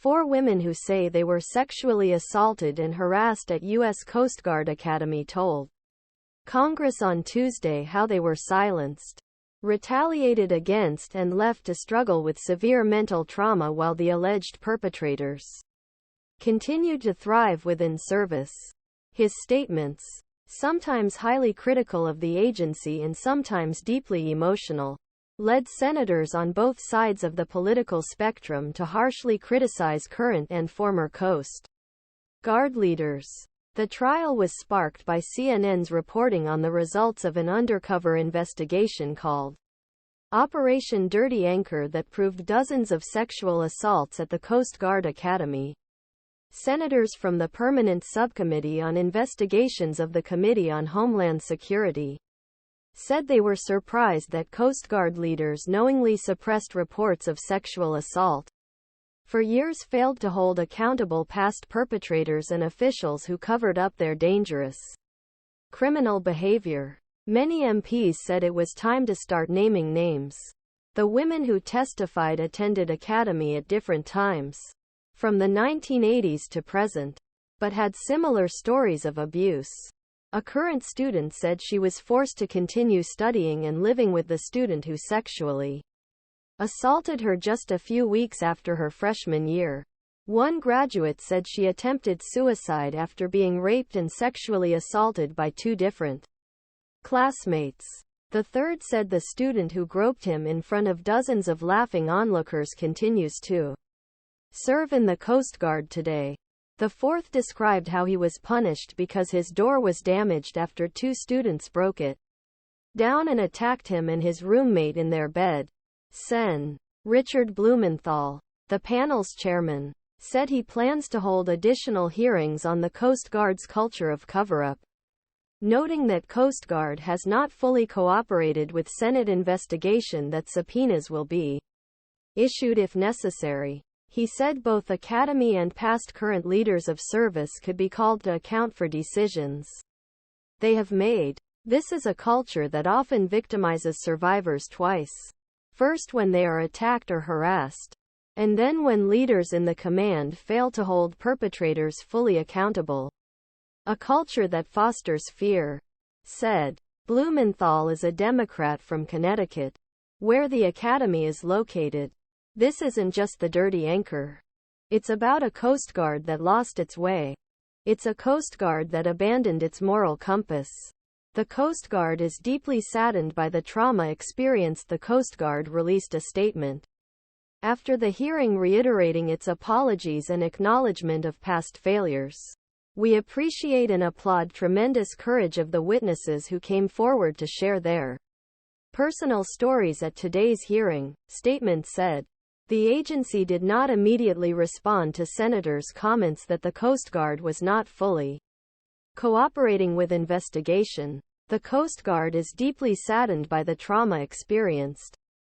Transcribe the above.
4 women who say they were sexually assaulted and harassed at U.S. Coast Guard Academy told Congress on Tuesday how they were silenced, retaliated against, and left to struggle with severe mental trauma while the alleged perpetrators continued to thrive within service. His statements, sometimes highly critical of the agency and sometimes deeply emotional, led senators on both sides of the political spectrum to harshly criticize current and former Coast Guard leaders. The trial was sparked by CNN's reporting on the results of an undercover investigation called Operation Dirty Anchor that proved dozens of sexual assaults at the Coast Guard Academy. Senators from the Permanent Subcommittee on Investigations of the Committee on Homeland Security said they were surprised that Coast Guard leaders knowingly suppressed reports of sexual assault, for years failed to hold accountable past perpetrators and officials who covered up their dangerous criminal behavior. Many MPs said it was time to start naming names. The women who testified attended academy at different times, from the 1980s to present, but had similar stories of abuse. A current student said she was forced to continue studying and living with the student who sexually assaulted her just a few weeks after her freshman year. One graduate said she attempted suicide after being raped and sexually assaulted by 2 different classmates. The third said the student who groped him in front of dozens of laughing onlookers continues to serve in the Coast Guard today. The fourth described how he was punished because his door was damaged after 2 students broke it down and attacked him and his roommate in their bed. Sen. Richard Blumenthal, the panel's chairman, said he plans to hold additional hearings on the Coast Guard's culture of cover-up, noting that Coast Guard has not fully cooperated with Senate investigation that subpoenas will be issued if necessary. He said both Academy and past current leaders of service could be called to account for decisions they have made. This is a culture that often victimizes survivors twice. First when they are attacked or harassed, and then when leaders in the command fail to hold perpetrators fully accountable. A culture that fosters fear, said. Blumenthal is a Democrat from Connecticut, where the academy is located. This isn't just the dirty anchor. It's about a Coast Guard that lost its way. It's a Coast Guard that abandoned its moral compass. The Coast Guard is deeply saddened by the trauma experienced. The Coast Guard released a statement after the hearing reiterating its apologies and acknowledgement of past failures. We appreciate and applaud tremendous courage of the witnesses who came forward to share their personal stories at today's hearing, statement said. The agency did not immediately respond to senators' comments that the Coast Guard was not fully cooperating with investigation. The Coast Guard is deeply saddened by the trauma experienced.